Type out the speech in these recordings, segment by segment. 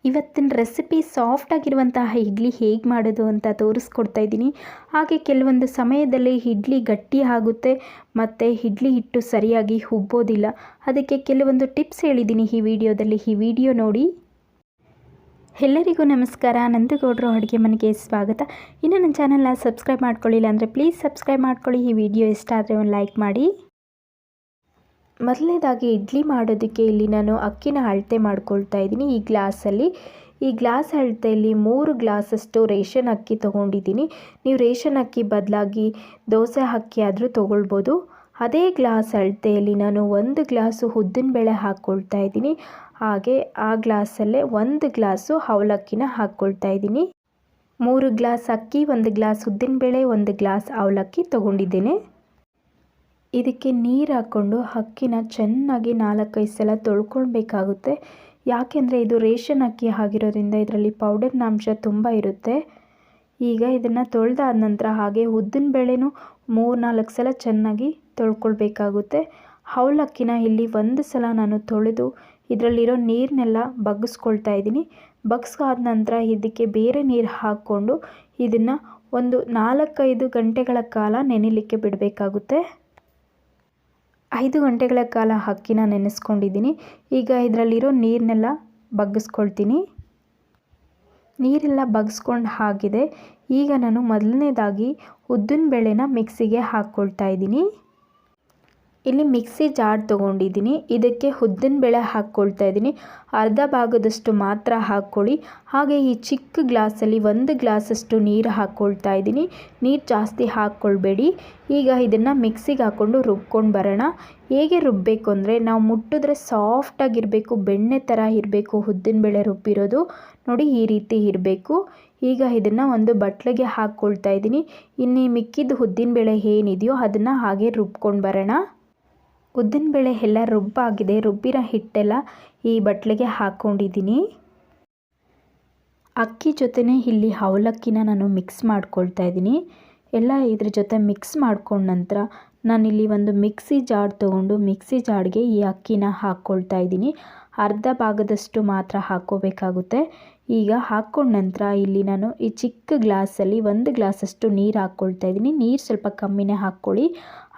ಇವತ್ತಿನ ರೆಸಿಪಿ ಸಾಫ್ಟಾಗಿರುವಂತಹ ಇಡ್ಲಿ ಹೇಗೆ ಮಾಡೋದು ಅಂತ ತೋರಿಸ್ಕೊಡ್ತಾ ಇದ್ದೀನಿ. ಹಾಗೆ ಕೆಲವೊಂದು ಸಮಯದಲ್ಲಿ ಇಡ್ಲಿ ಗಟ್ಟಿ ಆಗುತ್ತೆ ಮತ್ತು ಇಡ್ಲಿ ಹಿಟ್ಟು ಸರಿಯಾಗಿ ಉಬ್ಬೋದಿಲ್ಲ. ಅದಕ್ಕೆ ಕೆಲವೊಂದು ಟಿಪ್ಸ್ ಹೇಳಿದ್ದೀನಿ ಈ ವಿಡಿಯೋದಲ್ಲಿ. ಈ ವಿಡಿಯೋ ನೋಡಿ. ಎಲ್ಲರಿಗೂ ನಮಸ್ಕಾರ. ನಂದು ಗೌಡ್ರು ಅಡುಗೆ ಮನೆಗೆ ಸ್ವಾಗತ. ಇನ್ನು ನನ್ನ ಚಾನಲ್ನ ಸಬ್ಸ್ಕ್ರೈಬ್ ಮಾಡ್ಕೊಳ್ಳಿಲ್ಲ ಅಂದರೆ ಪ್ಲೀಸ್ ಸಬ್ಸ್ಕ್ರೈಬ್ ಮಾಡ್ಕೊಳ್ಳಿ. ಈ ವಿಡಿಯೋ ಇಷ್ಟ ಆದರೆ ಒಂದು ಲೈಕ್ ಮಾಡಿ. ಮೊದಲನೇದಾಗಿ ಇಡ್ಲಿ ಮಾಡೋದಕ್ಕೆ ಇಲ್ಲಿ ನಾನು ಅಕ್ಕಿನ ಅಳತೆ ಮಾಡ್ಕೊಳ್ತಾ ಇದ್ದೀನಿ. ಈ ಗ್ಲಾಸ್ ಅಳತೆಯಲ್ಲಿ 3 ಗ್ಲಾಸಷ್ಟು ರೇಷನ್ ಅಕ್ಕಿ ತೊಗೊಂಡಿದ್ದೀನಿ. ನೀವು ರೇಷನ್ ಅಕ್ಕಿ ಬದಲಾಗಿ ದೋಸೆ ಅಕ್ಕಿ ಆದರೂ ತೊಗೊಳ್ಬೋದು. ಅದೇ ಗ್ಲಾಸ್ ಅಳತೆಯಲ್ಲಿ ನಾನು 1 ಗ್ಲಾಸು ಉದ್ದಿನಬೇಳೆ ಹಾಕ್ಕೊಳ್ತಾ ಇದ್ದೀನಿ. ಹಾಗೆ ಆ ಗ್ಲಾಸಲ್ಲೇ 1 ಗ್ಲಾಸು ಅವಲಕ್ಕಿನ ಹಾಕ್ಕೊಳ್ತಾ ಇದ್ದೀನಿ. 3 ಗ್ಲಾಸ್ ಅಕ್ಕಿ, 1 ಗ್ಲಾಸ್ ಉದ್ದಿನಬೇಳೆ, 1 ಗ್ಲಾಸ್ ಅವಲಕ್ಕಿ ತೊಗೊಂಡಿದ್ದೇನೆ. ಇದಕ್ಕೆ ನೀರು ಹಾಕ್ಕೊಂಡು ಅಕ್ಕಿನ ಚೆನ್ನಾಗಿ 4-5 ಸಲ ತೊಳ್ಕೊಳ್ಬೇಕಾಗುತ್ತೆ. ಯಾಕೆಂದರೆ ಇದು ರೇಷನ್ ಅಕ್ಕಿ ಆಗಿರೋದ್ರಿಂದ ಇದರಲ್ಲಿ ಪೌಡರ್ನ ಅಂಶ ತುಂಬ ಇರುತ್ತೆ. ಈಗ ಇದನ್ನು ತೊಳೆದಾದ ನಂತರ ಹಾಗೆ ಉದ್ದಿನಬೇಳೆನೂ 3-4 ಸಲ ಚೆನ್ನಾಗಿ ತೊಳ್ಕೊಳ್ಬೇಕಾಗುತ್ತೆ. ಅವಲಕ್ಕಿನ ಇಲ್ಲಿ 1 ಸಲ ನಾನು ತೊಳೆದು ಇದರಲ್ಲಿರೋ ನೀರನ್ನೆಲ್ಲ ಬಗ್ಗಿಸ್ಕೊಳ್ತಾ ಇದ್ದೀನಿ. ಬಗ್ಸ್ಕಾದ ನಂತರ ಇದಕ್ಕೆ ಬೇರೆ ನೀರು ಹಾಕ್ಕೊಂಡು ಇದನ್ನು ಒಂದು 4-5 ಗಂಟೆಗಳ ಕಾಲ ನೆನೆಯಲಿಕ್ಕೆ ಬಿಡಬೇಕಾಗುತ್ತೆ. 5 ಗಂಟೆಗಳ ಕಾಲ ಅಕ್ಕಿನ ನೆನೆಸ್ಕೊಂಡಿದ್ದೀನಿ. ಈಗ ಇದರಲ್ಲಿರೋ ನೀರನ್ನೆಲ್ಲ ಬಗ್ಗಿಸ್ಕೊಳ್ತೀನಿ. ನೀರೆಲ್ಲ ಬಗ್ಸ್ಕೊಂಡು ಆಗಿದೆ. ಈಗ ನಾನು ಮೊದಲನೇದಾಗಿ ಉದ್ದಿನಬೇಳೆನ ಮಿಕ್ಸಿಗೆ ಹಾಕ್ಕೊಳ್ತಾ ಇದ್ದೀನಿ. ಇಲ್ಲಿ ಮಿಕ್ಸಿ ಜಾರ್ ತೊಗೊಂಡಿದ್ದೀನಿ. ಇದಕ್ಕೆ ಉದ್ದಿನಬೇಳೆ ಹಾಕ್ಕೊಳ್ತಾ ಇದ್ದೀನಿ. ಅರ್ಧ ಭಾಗದಷ್ಟು ಮಾತ್ರ ಹಾಕ್ಕೊಳ್ಳಿ. ಹಾಗೆ ಈ ಚಿಕ್ಕ ಗ್ಲಾಸಲ್ಲಿ 1 ಗ್ಲಾಸಷ್ಟು ನೀರು ಹಾಕ್ಕೊಳ್ತಾ ಇದ್ದೀನಿ. ನೀರು ಜಾಸ್ತಿ ಹಾಕ್ಕೊಳ್ಬೇಡಿ. ಈಗ ಇದನ್ನು ಮಿಕ್ಸಿಗೆ ಹಾಕ್ಕೊಂಡು ರುಬ್ಕೊಂಡು ಬರೋಣ. ಹೇಗೆ ರುಬ್ಬಬೇಕು ಅಂದರೆ ನಾವು ಮುಟ್ಟಿದ್ರೆ ಸಾಫ್ಟಾಗಿರಬೇಕು, ಬೆಣ್ಣೆ ಥರ ಇರಬೇಕು. ಉದ್ದಿನಬೇಳೆ ರುಬ್ಬಿರೋದು ನೋಡಿ ಈ ರೀತಿ ಇರಬೇಕು. ಈಗ ಇದನ್ನು ಒಂದು ಬಟ್ಲಿಗೆ ಹಾಕ್ಕೊಳ್ತಾ ಇದ್ದೀನಿ. ಇನ್ನು ಮಿಕ್ಕಿದ ಉದ್ದಿನಬೇಳೆ ಏನಿದೆಯೋ ಅದನ್ನು ಹಾಗೆ ರುಬ್ಕೊಂಡು ಬರೋಣ. ಉದ್ದಿನಬೇಳೆ ಎಲ್ಲ ರುಬ್ಬಾಗಿದೆ. ರುಬ್ಬಿರೋ ಹಿಟ್ಟೆಲ್ಲ ಈ ಬಟ್ಲಿಗೆ ಹಾಕ್ಕೊಂಡಿದ್ದೀನಿ. ಅಕ್ಕಿ ಜೊತೆನೇ ಇಲ್ಲಿ ಅವಲಕ್ಕಿನ ನಾನು ಮಿಕ್ಸ್ ಮಾಡ್ಕೊಳ್ತಾ ಇದ್ದೀನಿ. ಎಲ್ಲ ಇದ್ರ ಜೊತೆ ಮಿಕ್ಸ್ ಮಾಡ್ಕೊಂಡ ನಂತರ ನಾನಿಲ್ಲಿ ಒಂದು ಮಿಕ್ಸಿ ಜಾರ್ ತೊಗೊಂಡು ಮಿಕ್ಸಿ ಜಾರ್ಗೆ ಈ ಅಕ್ಕಿನ ಹಾಕ್ಕೊಳ್ತಾ ಇದ್ದೀನಿ. ಅರ್ಧ ಭಾಗದಷ್ಟು ಮಾತ್ರ ಹಾಕ್ಕೋಬೇಕಾಗುತ್ತೆ. ಈಗ ಹಾಕ್ಕೊಂಡ ನಂತರ ಇಲ್ಲಿ ನಾನು ಈ ಚಿಕ್ಕ ಗ್ಲಾಸಲ್ಲಿ 1 ಗ್ಲಾಸಷ್ಟು ನೀರು ಹಾಕ್ಕೊಳ್ತಾ ಇದ್ದೀನಿ. ನೀರು ಸ್ವಲ್ಪ ಕಮ್ಮಿನೇ ಹಾಕ್ಕೊಳ್ಳಿ.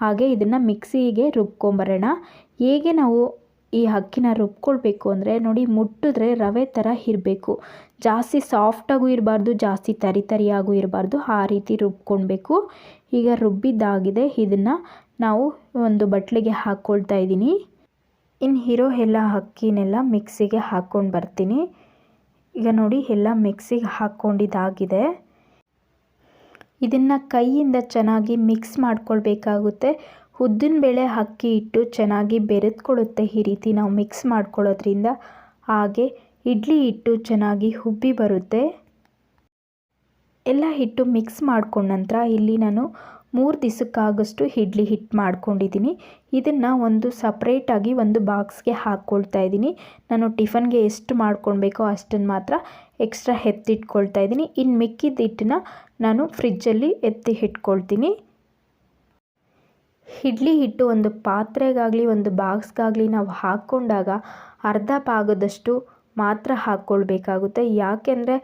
ಹಾಗೆ ಇದನ್ನು ಮಿಕ್ಸಿಗೆ ರುಬ್ಕೊಂಬರೋಣ. ಹೇಗೆ ನಾವು ಈ ಅಕ್ಕಿನ ರುಬ್ಕೊಳ್ಬೇಕು ಅಂದರೆ ನೋಡಿ, ಮುಟ್ಟಿದ್ರೆ ರವೆ ಥರ ಇರಬೇಕು. ಜಾಸ್ತಿ ಸಾಫ್ಟಾಗೂ ಇರಬಾರ್ದು, ಜಾಸ್ತಿ ತರಿಯಾಗೂ ಇರಬಾರ್ದು. ಆ ರೀತಿ ರುಬ್ಕೊಳ್ಬೇಕು. ಈಗ ರುಬ್ಬಿದ್ದಾಗಿದೆ. ಇದನ್ನು ನಾವು ಒಂದು ಬಟ್ಲಿಗೆ ಹಾಕ್ಕೊಳ್ತಾ ಇದ್ದೀನಿ. ಇನ್ನು ಇರೋ ಎಲ್ಲ ಅಕ್ಕಿನೆಲ್ಲ ಮಿಕ್ಸಿಗೆ ಹಾಕ್ಕೊಂಡು ಬರ್ತೀನಿ. ಈಗ ನೋಡಿ ಎಲ್ಲ ಮಿಕ್ಸಿಗೆ ಹಾಕ್ಕೊಂಡಿದ್ದಾಗಿದೆ. ಇದನ್ನು ಕೈಯಿಂದ ಚೆನ್ನಾಗಿ ಮಿಕ್ಸ್ ಮಾಡ್ಕೊಳ್ಬೇಕಾಗುತ್ತೆ. ಉದ್ದಿನಬೇಳೆ ಅಕ್ಕಿ ಹಿಟ್ಟು ಚೆನ್ನಾಗಿ ಬೆರೆತ್ಕೊಳ್ಳುತ್ತೆ ಈ ರೀತಿ ನಾವು ಮಿಕ್ಸ್ ಮಾಡ್ಕೊಳ್ಳೋದ್ರಿಂದ. ಹಾಗೆ ಇಡ್ಲಿ ಹಿಟ್ಟು ಚೆನ್ನಾಗಿ ಉಬ್ಬಿ ಬರುತ್ತೆ. ಎಲ್ಲ ಹಿಟ್ಟು ಮಿಕ್ಸ್ ಮಾಡ್ಕೊಂಡ ನಂತರ ಇಲ್ಲಿ ನಾನು 3 ದಿವಸಕ್ಕಾಗಷ್ಟು ಇಡ್ಲಿ ಹಿಟ್ಟು ಮಾಡ್ಕೊಂಡಿದ್ದೀನಿ. ಇದನ್ನು ಒಂದು ಸಪ್ರೇಟಾಗಿ ಒಂದು ಬಾಕ್ಸ್ಗೆ ಹಾಕ್ಕೊಳ್ತಾ ಇದ್ದೀನಿ. ನಾನು ಟಿಫನ್ಗೆ ಎಷ್ಟು ಮಾಡ್ಕೊಳ್ಬೇಕೋ ಅಷ್ಟನ್ನು ಮಾತ್ರ ಎಕ್ಸ್ಟ್ರಾ ಎತ್ತಿಟ್ಕೊಳ್ತಾ ಇದ್ದೀನಿ. ಇನ್ನು ಮಿಕ್ಕಿದ ಹಿಟ್ಟನ್ನ ನಾನು ಫ್ರಿಜ್ಜಲ್ಲಿ ಎತ್ತಿ ಇಟ್ಕೊಳ್ತೀನಿ. ಇಡ್ಲಿ ಹಿಟ್ಟು ಒಂದು ಪಾತ್ರೆಗಾಗಲಿ ಒಂದು ಬಾಕ್ಸ್ಗಾಗಲಿ ನಾವು ಹಾಕ್ಕೊಂಡಾಗ ಅರ್ಧ ಭಾಗದಷ್ಟು ಮಾತ್ರ ಹಾಕ್ಕೊಳ್ಬೇಕಾಗುತ್ತೆ. ಯಾಕೆಂದರೆ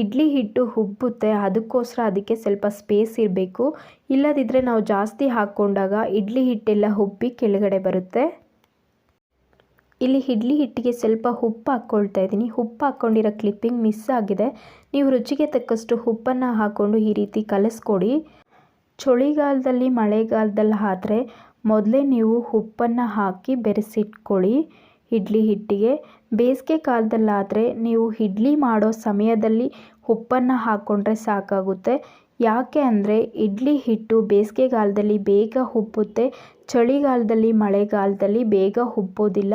ಇಡ್ಲಿ ಹಿಟ್ಟು ಉಬ್ಬುತ್ತೆ, ಅದಕ್ಕೋಸ್ಕರ ಅದಕ್ಕೆ ಸ್ವಲ್ಪ ಸ್ಪೇಸ್ ಇರಬೇಕು. ಇಲ್ಲದಿದ್ದರೆ ನಾವು ಜಾಸ್ತಿ ಹಾಕ್ಕೊಂಡಾಗ ಇಡ್ಲಿ ಹಿಟ್ಟೆಲ್ಲ ಉಬ್ಬಿ ಕೆಳಗಡೆ ಬರುತ್ತೆ. ಇಲ್ಲಿ ಇಡ್ಲಿ ಹಿಟ್ಟಿಗೆ ಸ್ವಲ್ಪ ಉಪ್ಪು ಹಾಕ್ಕೊಳ್ತಾ ಇದ್ದೀನಿ. ಉಪ್ಪು ಹಾಕ್ಕೊಂಡಿರೋ ಕ್ಲಿಪ್ಪಿಂಗ್ ಮಿಸ್ ಆಗಿದೆ. ನೀವು ರುಚಿಗೆ ತಕ್ಕಷ್ಟು ಉಪ್ಪನ್ನು ಹಾಕ್ಕೊಂಡು ಈ ರೀತಿ ಕಲಿಸ್ಕೊಡಿ. ಚಳಿಗಾಲದಲ್ಲಿ ಮಳೆಗಾಲದಲ್ಲಿ ಆದರೆ ಮೊದಲೇ ನೀವು ಉಪ್ಪನ್ನು ಹಾಕಿ ಬೆರೆಸಿಟ್ಕೊಳ್ಳಿ ಇಡ್ಲಿ ಹಿಟ್ಟಿಗೆ. ಬೇಸಿಗೆ ಕಾಲದಲ್ಲಾದರೆ ನೀವು ಇಡ್ಲಿ ಮಾಡೋ ಸಮಯದಲ್ಲಿ ಉಪ್ಪನ್ನು ಹಾಕ್ಕೊಂಡ್ರೆ ಸಾಕಾಗುತ್ತೆ. ಯಾಕೆ ಅಂದರೆ ಇಡ್ಲಿ ಹಿಟ್ಟು ಬೇಸಿಗೆಗಾಲದಲ್ಲಿ ಬೇಗ ಉಬ್ಬುತ್ತೆ, ಚಳಿಗಾಲದಲ್ಲಿ ಮಳೆಗಾಲದಲ್ಲಿ ಬೇಗ ಉಬ್ಬೋದಿಲ್ಲ.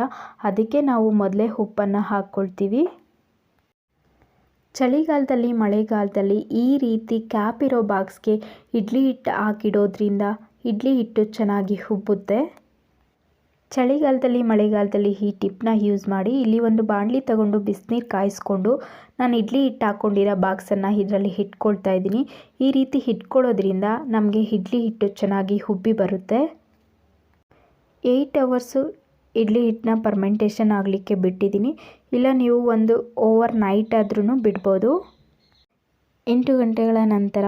ಅದಕ್ಕೆ ನಾವು ಮೊದಲೇ ಉಪ್ಪನ್ನು ಹಾಕ್ಕೊಳ್ತೀವಿ. ಚಳಿಗಾಲದಲ್ಲಿ ಮಳೆಗಾಲದಲ್ಲಿ ಈ ರೀತಿ ಕ್ಯಾಪ್ ಇರೋ ಬಾಕ್ಸ್ಗೆ ಇಡ್ಲಿ ಹಿಟ್ಟು ಹಾಕಿಡೋದ್ರಿಂದ ಇಡ್ಲಿ ಹಿಟ್ಟು ಚೆನ್ನಾಗಿ ಉಬ್ಬುತ್ತೆ. ಚಳಿಗಾಲದಲ್ಲಿ ಮಳೆಗಾಲದಲ್ಲಿ ಈ ಟಿಪ್ನ ಯೂಸ್ ಮಾಡಿ. ಇಲ್ಲಿ ಒಂದು ಬಾಣಲಿ ತಗೊಂಡು ಬಿಸಿನೀರು ಕಾಯಿಸ್ಕೊಂಡು ನಾನು ಇಡ್ಲಿ ಹಿಟ್ಟು ಹಾಕ್ಕೊಂಡಿರೋ ಬಾಕ್ಸನ್ನು ಇದರಲ್ಲಿ ಇಟ್ಕೊಳ್ತಾ ಇದ್ದೀನಿ. ಈ ರೀತಿ ಇಟ್ಕೊಳ್ಳೋದ್ರಿಂದ ನಮಗೆ ಇಡ್ಲಿ ಹಿಟ್ಟು ಚೆನ್ನಾಗಿ ಉಬ್ಬಿ ಬರುತ್ತೆ. 8 ಅವರ್ಸು ಇಡ್ಲಿ ಹಿಟ್ಟನ್ನ ಫರ್ಮೆಂಟೇಷನ್ ಆಗಲಿಕ್ಕೆ ಬಿಟ್ಟಿದ್ದೀನಿ. ಇಲ್ಲ ನೀವು ಒಂದು ಓವರ್ ನೈಟ್ ಆದ್ರೂ ಬಿಡ್ಬೋದು. 8 ಗಂಟೆಗಳ ನಂತರ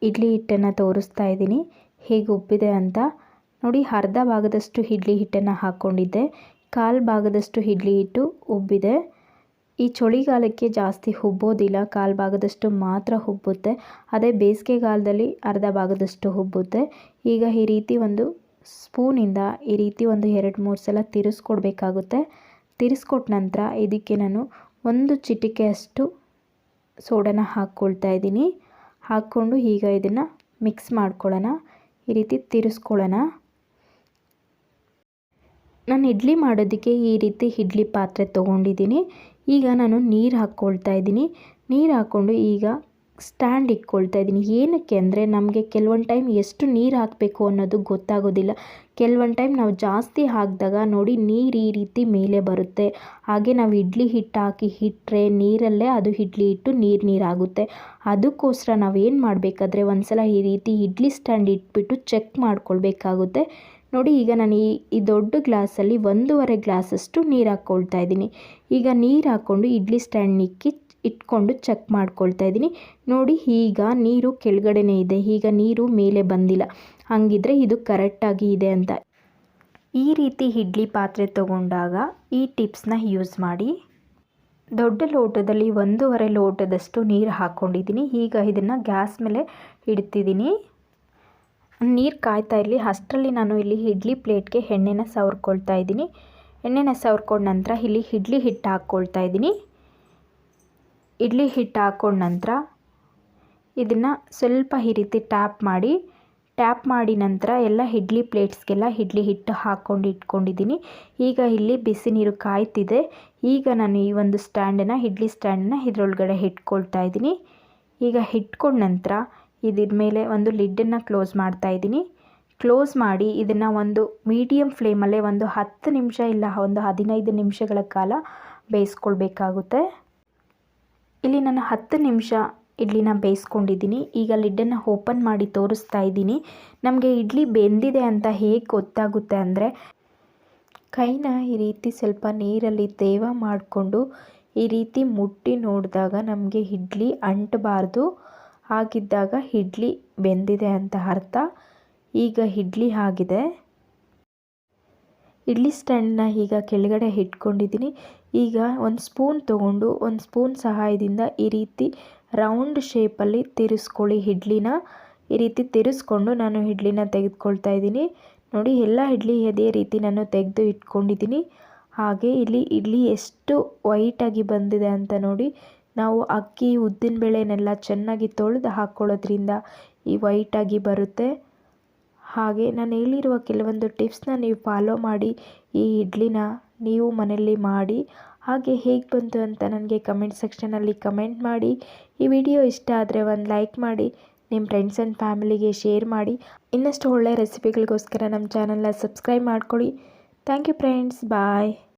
ಇಡ್ಲಿ ಹಿಟ್ಟನ್ನು ತೋರಿಸ್ತಾ ಇದ್ದೀನಿ ಹೇಗೆ ಉಬ್ಬಿದೆ ಅಂತ. ನೋಡಿ, ಅರ್ಧ ಭಾಗದಷ್ಟು ಇಡ್ಲಿ ಹಿಟ್ಟನ್ನು ಹಾಕ್ಕೊಂಡಿದ್ದೆ, ಕಾಲು ಭಾಗದಷ್ಟು ಇಡ್ಲಿ ಹಿಟ್ಟು ಉಬ್ಬಿದೆ. ಈ ಚಳಿಗಾಲಕ್ಕೆ ಜಾಸ್ತಿ ಉಬ್ಬೋದಿಲ್ಲ, ಕಾಲು ಭಾಗದಷ್ಟು ಮಾತ್ರ ಉಬ್ಬುತ್ತೆ. ಅದೇ ಬೇಸಿಗೆಗಾಲದಲ್ಲಿ ಅರ್ಧ ಭಾಗದಷ್ಟು ಉಬ್ಬುತ್ತೆ. ಈಗ ಈ ರೀತಿ ಒಂದು ಸ್ಪೂನಿಂದ ಈ ರೀತಿ ಒಂದು 2-3 ಸಲ ತಿರುಗಿಸ್ಕೊಡ್ಬೇಕಾಗುತ್ತೆ. ತಿರುಗಿಸ್ಕೊಟ್ಟ ನಂತರ ಇದಕ್ಕೆ ನಾನು 1 ಚಿಟಿಕೆಯಷ್ಟು ಸೋಡಾನ ಹಾಕ್ಕೊಳ್ತಾ ಇದ್ದೀನಿ. ಹಾಕ್ಕೊಂಡು ಈಗ ಇದನ್ನು ಮಿಕ್ಸ್ ಮಾಡ್ಕೊಳ್ಳೋಣ, ಈ ರೀತಿ ತಿರುಗಿಸ್ಕೊಳ್ಳೋಣ. ನಾನು ಇಡ್ಲಿ ಮಾಡೋದಕ್ಕೆ ಈ ರೀತಿ ಇಡ್ಲಿ ಪಾತ್ರೆ ತೊಗೊಂಡಿದ್ದೀನಿ. ಈಗ ನಾನು ನೀರು ಹಾಕ್ಕೊಳ್ತಾ ಇದ್ದೀನಿ. ನೀರು ಹಾಕ್ಕೊಂಡು ಈಗ ಸ್ಟ್ಯಾಂಡ್ ಇಟ್ಕೊಳ್ತಾ ಇದ್ದೀನಿ. ಏನಕ್ಕೆ ಅಂದರೆ ನಮಗೆ ಕೆಲವೊಂದು ಟೈಮ್ ಎಷ್ಟು ನೀರು ಹಾಕಬೇಕು ಅನ್ನೋದು ಗೊತ್ತಾಗೋದಿಲ್ಲ. ಕೆಲವೊಂದು ಟೈಮ್ ನಾವು ಜಾಸ್ತಿ ಹಾಕಿದಾಗ ನೋಡಿ ನೀರು ಈ ರೀತಿ ಮೇಲೆ ಬರುತ್ತೆ. ಹಾಗೆ ನಾವು ಇಡ್ಲಿ ಹಿಟ್ಟು ಹಾಕಿ ಇಟ್ಟರೆ ನೀರಲ್ಲೇ ಅದು ಇಡ್ಲಿ ಹಿಟ್ಟು ನೀರಾಗುತ್ತೆ. ಅದಕ್ಕೋಸ್ಕರ ನಾವೇನು ಮಾಡಬೇಕಾದ್ರೆ ಒಂದು ಸಲ ಈ ರೀತಿ ಇಡ್ಲಿ ಸ್ಟ್ಯಾಂಡ್ ಇಟ್ಬಿಟ್ಟು ಚೆಕ್ ಮಾಡ್ಕೊಳ್ಬೇಕಾಗುತ್ತೆ. ನೋಡಿ, ಈಗ ನಾನು ಈ ದೊಡ್ಡ ಗ್ಲಾಸಲ್ಲಿ 1.5 ಗ್ಲಾಸಷ್ಟು ನೀರು ಹಾಕ್ಕೊಳ್ತಾ ಇದ್ದೀನಿ. ಈಗ ನೀರು ಹಾಕ್ಕೊಂಡು ಇಡ್ಲಿ ಸ್ಟ್ಯಾಂಡ್ ಇಟ್ಕೊಂಡು ಚೆಕ್ ಮಾಡ್ಕೊಳ್ತಾ ಇದ್ದೀನಿ. ನೋಡಿ, ಈಗ ನೀರು ಕೆಳಗಡೆನೇ ಇದೆ, ಈಗ ನೀರು ಮೇಲೆ ಬಂದಿಲ್ಲ. ಹಾಗಿದ್ರೆ ಇದು ಕರೆಕ್ಟಾಗಿ ಇದೆ ಅಂತ. ಈ ರೀತಿ ಇಡ್ಲಿ ಪಾತ್ರೆ ತಗೊಂಡಾಗ ಈ ಟಿಪ್ಸ್ನ ಯೂಸ್ ಮಾಡಿ. ದೊಡ್ಡ ಲೋಟದಲ್ಲಿ 1.5 ಲೋಟದಷ್ಟು ನೀರು ಹಾಕ್ಕೊಂಡಿದ್ದೀನಿ. ಈಗ ಇದನ್ನು ಗ್ಯಾಸ್ ಮೇಲೆ ಇಡ್ತಿದ್ದೀನಿ. ನೀರು ಕಾಯ್ತಾ ಇರಲಿ, ಅಷ್ಟರಲ್ಲಿ ನಾನು ಇಲ್ಲಿ ಇಡ್ಲಿ ಪ್ಲೇಟ್ಗೆ ಎಣ್ಣೆನ ಸವರ್ಕೊಳ್ತಾ ಇದ್ದೀನಿ. ಎಣ್ಣೆನ ಸವರ್ಕೊಂಡ ನಂತರ ಇಲ್ಲಿ ಇಡ್ಲಿ ಹಿಟ್ಟು ಹಾಕ್ಕೊಳ್ತಾ ಇದ್ದೀನಿ. ಇಡ್ಲಿ ಹಿಟ್ಟು ಹಾಕ್ಕೊಂಡ ನಂತರ ಇದನ್ನು ಸ್ವಲ್ಪ ಈ ರೀತಿ ಟ್ಯಾಪ್ ಮಾಡಿ ನಂತರ ಎಲ್ಲ ಇಡ್ಲಿ ಪ್ಲೇಟ್ಸ್ಗೆಲ್ಲ ಇಡ್ಲಿ ಹಿಟ್ಟು ಹಾಕ್ಕೊಂಡು ಇಟ್ಕೊಂಡಿದ್ದೀನಿ. ಈಗ ಇಲ್ಲಿ ಬಿಸಿ ನೀರು ಕಾಯ್ತಿದೆ. ಈಗ ನಾನು ಈ ಒಂದು ಇಡ್ಲಿ ಸ್ಟ್ಯಾಂಡನ್ನು ಇದರೊಳಗಡೆ ಇಟ್ಕೊಳ್ತಾ ಇದ್ದೀನಿ. ಈಗ ಇಟ್ಕೊಂಡ ನಂತರ ಇದ್ರ ಮೇಲೆ ಒಂದು ಲಿಡ್ಡನ್ನು ಕ್ಲೋಸ್ ಮಾಡ್ತಾ ಇದ್ದೀನಿ. ಕ್ಲೋಸ್ ಮಾಡಿ ಇದನ್ನು ಒಂದು ಮೀಡಿಯಮ್ ಫ್ಲೇಮಲ್ಲೇ ಒಂದು 10 ನಿಮಿಷ ಇಲ್ಲ ಒಂದು 15 ನಿಮಿಷಗಳ ಕಾಲ ಬೇಯಿಸ್ಕೊಳ್ಬೇಕಾಗುತ್ತೆ. ಇಲ್ಲಿ ನಾನು 10 ನಿಮಿಷ ಇಡ್ಲಿನ ಬೇಯಿಸ್ಕೊಂಡಿದ್ದೀನಿ. ಈಗ ಲಿಡ್ಡನ್ನು ಓಪನ್ ಮಾಡಿ ತೋರಿಸ್ತಾ ಇದ್ದೀನಿ. ನಮಗೆ ಇಡ್ಲಿ ಬೆಂದಿದೆ ಅಂತ ಹೇಗೆ ಗೊತ್ತಾಗುತ್ತೆ ಅಂದರೆ, ಕೈನ ಈ ರೀತಿ ಸ್ವಲ್ಪ ನೀರಲ್ಲಿ ತೇವ ಮಾಡಿಕೊಂಡು ಈ ರೀತಿ ಮುಟ್ಟಿ ನೋಡಿದಾಗ ನಮಗೆ ಇಡ್ಲಿ ಅಂಟಬಾರ್ದು. ಹಾಗಿದ್ದಾಗ ಇಡ್ಲಿ ಬೆಂದಿದೆ ಅಂತ ಅರ್ಥ. ಈಗ ಇಡ್ಲಿ ಆಗಿದೆ. ಇಡ್ಲಿ ಸ್ಟ್ಯಾಂಡನ್ನ ಈಗ ಕೆಳಗಡೆ ಇಟ್ಕೊಂಡಿದ್ದೀನಿ. ಈಗ ಒಂದು ಸ್ಪೂನ್ ತೊಗೊಂಡು ಒಂದು ಸ್ಪೂನ್ ಸಹಾಯದಿಂದ ಈ ರೀತಿ ರೌಂಡ್ ಶೇಪಲ್ಲಿ ತಿರುಗಿಸ್ಕೊಳ್ಳಿ. ಇಡ್ಲಿನ ಈ ರೀತಿ ತಿರುಗಿಸ್ಕೊಂಡು ನಾನು ಇಡ್ಲಿನ ತೆಗೆದುಕೊಳ್ತಾ ಇದ್ದೀನಿ. ನೋಡಿ, ಎಲ್ಲ ಇಡ್ಲಿ ಅದೇ ರೀತಿ ನಾನು ತೆಗೆದು ಇಟ್ಕೊಂಡಿದ್ದೀನಿ. ಹಾಗೆ ಇಲ್ಲಿ ಇಡ್ಲಿ ಎಷ್ಟು ವೈಟಾಗಿ ಬಂದಿದೆ ಅಂತ ನೋಡಿ. ನಾವು ಅಕ್ಕಿ ಉದ್ದಿನಬೇಳೆನೆಲ್ಲ ಚೆನ್ನಾಗಿ ತೊಳೆದು ಹಾಕ್ಕೊಳ್ಳೋದ್ರಿಂದ ಈ ವೈಟಾಗಿ ಬರುತ್ತೆ. ಹಾಗೆ ನಾನು ಹೇಳಿರುವ ಕೆಲವೊಂದು ಟಿಪ್ಸ್ನ ನೀವು ಫಾಲೋ ಮಾಡಿ ಈ ಇಡ್ಲಿನ ನೀವು ಮನೆಯಲ್ಲಿ ಮಾಡಿ. ಹಾಗೆ ಹೇಗೆ ಬಂತು ಅಂತ ನನಗೆ ಕಮೆಂಟ್ ಸೆಕ್ಷನಲ್ಲಿ ಕಮೆಂಟ್ ಮಾಡಿ. ಈ ವಿಡಿಯೋ ಇಷ್ಟ ಆದರೆ ಒಂದು ಲೈಕ್ ಮಾಡಿ, ನಿಮ್ಮ ಫ್ರೆಂಡ್ಸ್ ಆ್ಯಂಡ್ ಫ್ಯಾಮಿಲಿಗೆ ಶೇರ್ ಮಾಡಿ. ಇನ್ನಷ್ಟು ಒಳ್ಳೆಯ ರೆಸಿಪಿಗಳಿಗೋಸ್ಕರ ನಮ್ಮ ಚಾನಲ್ನ ಸಬ್ಸ್ಕ್ರೈಬ್ ಮಾಡ್ಕೊಳ್ಳಿ. Thank you friends, bye.